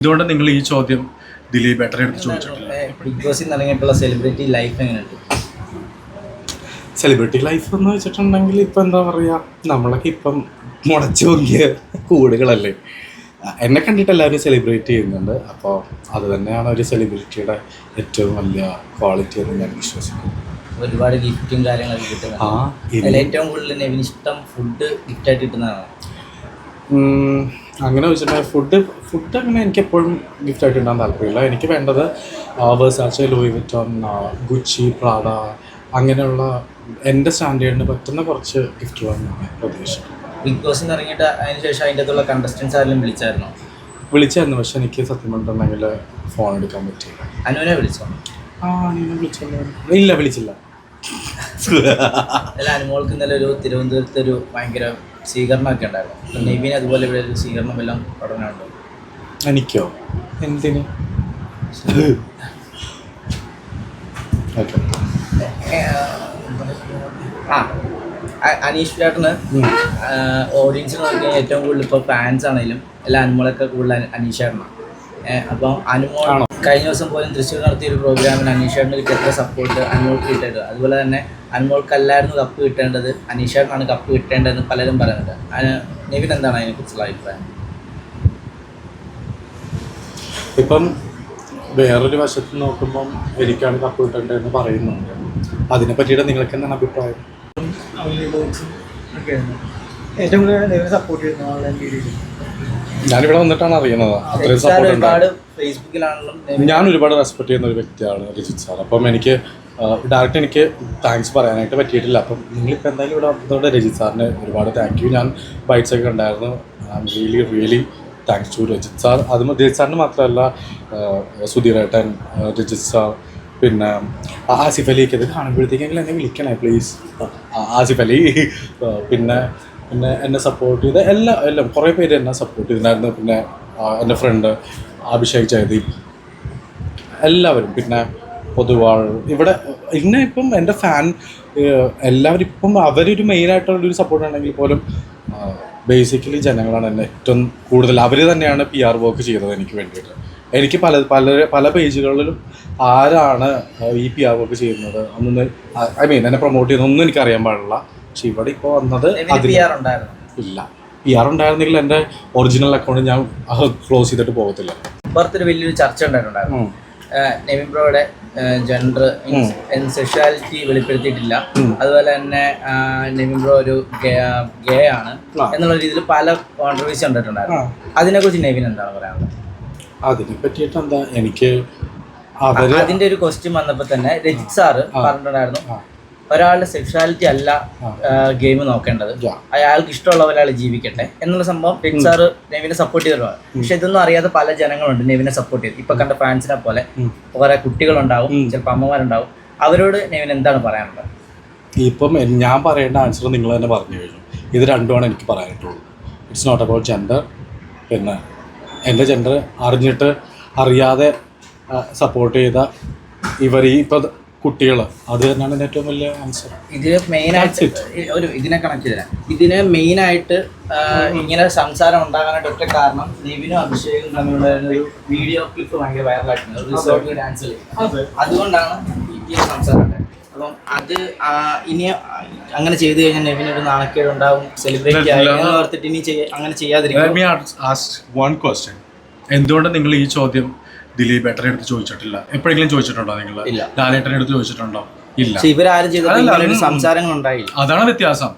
എന്തുകൊണ്ട് നിങ്ങൾ ഈ ചോദ്യം ദിലീപ് ഏട്ടനെ എടുത്ത് ചോദിച്ചിട്ടില്ല? ബിഗ് ബോസിൽ ഇറങ്ങിയിട്ടുള്ള സെലിബ്രിറ്റി ലൈഫ് എങ്ങനെയുണ്ട്? സെലിബ്രിറ്റി ലൈഫ് എന്ന് വെച്ചിട്ടുണ്ടെങ്കിൽ ഇപ്പം എന്താ പറയുക, നമ്മളൊക്കെ ഇപ്പം മുളച്ചു പൊങ്ങിയ കൂടുകളല്ലേ. എന്നെ കണ്ടിട്ട് എല്ലാവരും സെലിബ്രേറ്റ് ചെയ്യുന്നുണ്ട്. അപ്പോൾ അത് തന്നെയാണ് ഒരു സെലിബ്രിറ്റിയുടെ ഏറ്റവും വലിയ ക്വാളിറ്റി എന്ന് ഞാൻ വിശ്വസിക്കുന്നു. ഒരുപാട് ഗിഫ്റ്റും കാര്യങ്ങളൊക്കെ കിട്ടുന്നത്. ഏറ്റവും കൂടുതൽ നെവിന് ഇഷ്ടം ഫുഡ് ഗിഫ്റ്റായിട്ട് കിട്ടുന്നതാണ്. അങ്ങനെ വെച്ചിട്ടുണ്ടെങ്കിൽ ഫുഡ് അങ്ങനെ എനിക്ക് എപ്പോഴും ഗിഫ്റ്റായിട്ട് ഉണ്ടാകാൻ താല്പര്യമില്ല. എനിക്ക് വേണ്ടത് വേഴ്സാച്ചെ, ലൂയി വിറ്റോൺ, ഗുച്ചി, പ്രാഡ അങ്ങനെയുള്ള എൻ്റെ സ്റ്റാൻഡേർഡിന് പറ്റുന്ന കുറച്ച് ഗിഫ്റ്റുകളാണ് ഞാൻ പ്രതീക്ഷിക്കുന്നത്. ബിഗ് ബോസിൽ നിന്ന് ഇറങ്ങിയിട്ട് അതിനുശേഷം അതിൻ്റെ അകത്തുള്ള കണ്ടസ്റ്റൻസ് ആരെങ്കിലും വിളിച്ചായിരുന്നു. പക്ഷെ എനിക്ക് സത്യം പറഞ്ഞിട്ടുണ്ടെങ്കിൽ ഫോൺ എടുക്കാൻ പറ്റിയില്ല. അനുവിനെ വിളിച്ചോ? അനുവിനെ വിളിച്ചില്ല. വിളിച്ചില്ല. അല്ല, അനുമോൾക്ക് ഇന്നലെ ഒരു തിരുവനന്തപുരത്ത് ഒരു ഭയങ്കര സ്വീകരണമൊക്കെ ഉണ്ടായിരുന്നു. അപ്പം നെവിന് അതുപോലെ ഇവിടെ ഒരു സ്വീകരണം എല്ലാം പഠനമുണ്ടോ? എനിക്കോ? എന്തിന്? ഓക്കെ. അനീഷ് ചേട്ടന് ഓഡിയൻസിന് നോക്കിയാൽ ഏറ്റവും കൂടുതൽ ഇപ്പോൾ ഫാൻസ് ആണെങ്കിലും എല്ലാ അനുമോളൊക്കെ കൂടുതൽ അനീഷ് ചേട്ടനാണ്. അപ്പം അനുമോൾ കഴിഞ്ഞ ദിവസം പോലും തൃശ്ശൂർ നടത്തിയൊരു പ്രോഗ്രാമിന് അനീഷ് ചേട്ടന് കിട്ടിയ സപ്പോർട്ട് അനുമോൾക്ക് കിട്ടിയത്. അതുപോലെ തന്നെ അനുമോൾക്കല്ലായിരുന്നു കപ്പ് കിട്ടേണ്ടത്, അനീഷ് ചേട്ടനാണ് കപ്പ് കിട്ടേണ്ടതെന്ന് പലരും പറയുന്നുണ്ട്. നെവിൻ എന്താണ് അതിനെക്കുറിച്ചുള്ള അഭിപ്രായം? ഇപ്പം വേറൊരു വശത്ത് നോക്കുമ്പം എനിക്കാണ് കപ്പ് കിട്ടേണ്ടതെന്ന് പറയുന്നുണ്ട്. അതിനെ പറ്റിയിട്ട് നിങ്ങൾക്ക് എന്താണ് അഭിപ്രായം? ഏറ്റവും കൂടുതൽ സപ്പോർട്ട് ചെയ്യുന്ന ഓൺലൈൻ വീഡിയോയിൽ ഞാനിവിടെ വന്നിട്ടാണ് അറിയുന്നത്. അത്രയും സപ്പോർട്ട് ഫേസ്ബുക്കിലാണെങ്കിലും ഞാൻ ഒരുപാട് റെസ്പെക്ട് ചെയ്യുന്ന ഒരു വ്യക്തിയാണ് രജിത് സാർ. അപ്പം എനിക്ക് ഡയറക്റ്റ് എനിക്ക് താങ്ക്സ് പറയാനായിട്ട് പറ്റിയിട്ടില്ല. അപ്പം നിങ്ങളിപ്പോൾ എന്തായാലും ഇവിടെ വന്നതുകൊണ്ട് രജിത് സാറിന് ഒരുപാട് താങ്ക് യു. ഞാൻ ബൈറ്റ്സൊക്കെ ഉണ്ടായിരുന്നു. Really thanks to Rajith sir. അത് രജിത് സാറിന് മാത്രമല്ല, സുധീരേട്ടൻ, രജിത് സാർ, പിന്നെ ആസിഫ് അലിയൊക്കെ ഇത് കാണുമ്പോഴത്തേക്കെങ്കിലും എന്നെ വിളിക്കണേ പ്ലീസ്. ആസിഫ് അലി, പിന്നെ എന്നെ സപ്പോർട്ട് ചെയ്ത എല്ലാം കുറേ പേര് എന്നെ സപ്പോർട്ട് ചെയ്തിട്ടുണ്ടായിരുന്നു. പിന്നെ എൻ്റെ ഫ്രണ്ട് അഭിഷേക് ജയദീപ്, എല്ലാവരും, പിന്നെ പൊതുവാൾ ഇവിടെ ഇന്നെ ഇപ്പം എൻ്റെ ഫാൻ എല്ലാവരും ഇപ്പം അവരൊരു മെയിനായിട്ടുള്ളൊരു സപ്പോർട്ട് ഉണ്ടെങ്കിൽ പോലും ബേസിക്കലി ജനങ്ങളാണ് എന്നെ ഏറ്റവും കൂടുതൽ. അവർ തന്നെയാണ് PR വർക്ക് ചെയ്തത് എനിക്ക് വേണ്ടിയിട്ട്. എനിക്ക് പല പേജുകളിലും ആരാണ് ഈ PR വർക്ക് ചെയ്യുന്നത് അന്നൊന്ന് എന്നെ പ്രൊമോട്ട് ചെയ്യുന്നതൊന്നും എനിക്കറിയാൻ പാടില്ല. പക്ഷെ ഇവിടെ ഇപ്പോൾ വന്നത് ഇല്ല. PR ഉണ്ടായിരുന്നെങ്കിൽ എൻ്റെ ഒറിജിനൽ അക്കൗണ്ട് ഞാൻ ക്ലോസ് ചെയ്തിട്ട് പോകത്തില്ല. പുറത്തൊരു വലിയൊരു ചർച്ച ഉണ്ടായിട്ടുണ്ടായിരുന്നു. നെവിൻ ബ്രോയുടെ ജെൻഡർ സെക്ഷുവാലിറ്റി വെളിപ്പെടുത്തിയിട്ടില്ല, അതുപോലെ തന്നെ നെവിൻ ബ്രോ ഒരു ഗേ ആണ് എന്നുള്ള രീതിയിൽ പല കോൺട്രവേഴ്സി ഉണ്ടായിട്ടുണ്ടായിരുന്നു. അതിനെക്കുറിച്ച് നെവിൻ എന്താണ് പറയാനുള്ളത്? അതിനെ പറ്റിയിട്ട് എന്താ, എനിക്ക് അതിന്റെ ഒരു ക്വസ്റ്റ്യൻ വന്നപ്പോൾ തന്നെ രജിത് സാറ് പറഞ്ഞിട്ടുണ്ടായിരുന്നു, ഒരാളുടെ സെക്ഷുവാലിറ്റി അല്ല ഗെയിം നോക്കേണ്ടത്, അയാൾക്ക് ഇഷ്ടമുള്ള ഒരാൾ ജീവിക്കട്ടെ എന്നുള്ള സംഭവം രജിത് സാറ് നെവിനെ സപ്പോർട്ട് ചെയ്തിട്ടുണ്ട്. പക്ഷെ ഇതൊന്നും അറിയാതെ പല ജനങ്ങളുണ്ട് നെവിനെ സപ്പോർട്ട് ചെയ്ത്. ഇപ്പൊ കണ്ട ഫാൻസിനെ പോലെ കുറെ കുട്ടികളുണ്ടാവും, ചിലപ്പോൾ അമ്മമാരുണ്ടാവും. അവരോട് നെവിൻ എന്താണ് പറയാനുള്ളത്? ഇപ്പം ഞാൻ പറയേണ്ട ആൻസർ നിങ്ങൾ തന്നെ പറഞ്ഞു കഴിഞ്ഞു. ഇത് രണ്ടുമാണ് എനിക്ക് പറയാനായിട്ടുള്ളൂ. It's not about gender. പിന്നെ എൻ്റെ ജെൻഡർ അറിഞ്ഞിട്ട് അറിയാതെ സപ്പോർട്ട് ചെയ്ത ഇവർ ഈ ഇപ്പം കുട്ടികൾ, അത് തന്നെയാണ് എൻ്റെ ഏറ്റവും വലിയ ആൻസർ. ഇതിന് മെയിനായിട്ട് ഇതിനെ കണക്ട് ചെയ്തരാം. ഇതിന് മെയിനായിട്ട് ഇങ്ങനെ സംസാരം ഉണ്ടാകാനായിട്ട് ഒറ്റ കാരണം നെവിനും അഭിഷേകും തമ്മിലുള്ള ഒരു വീഡിയോ ക്ലിപ്പ് ഭയങ്കര വൈറലായിട്ടുണ്ട്, റിസോർട്ടിൽ ഡാൻസിൽ. അതുകൊണ്ടാണ് ഈ സംസാരം ഉണ്ടായത്. അപ്പം അത് ഇനി അങ്ങനെ ചെയ്തു കഴിഞ്ഞാൽ നെവിനൊരു നാണക്കേട് ഉണ്ടാവും, സെലിബ്രേറ്റ് ആയി എന്ന് ഓർത്തിട്ട് ഇനി അങ്ങനെ ചെയ്യാതിരിക്കും. എന്തുകൊണ്ട് നിങ്ങൾ ഈ ചോദ്യം ദിലീപ് ഏട്ടനെ എടുത്ത് ചോദിച്ചിട്ടില്ല? എപ്പോഴെങ്കിലും ചോദിച്ചിട്ടുണ്ടോ? നിങ്ങൾ ലാലേട്ടനെ എടുത്ത് ചോദിച്ചിട്ടുണ്ടോ? ഇല്ല. ഇവരാരും ചെയ്ത സംസാരങ്ങൾ ഉണ്ടായില്ല. അതാണ് വ്യത്യാസം.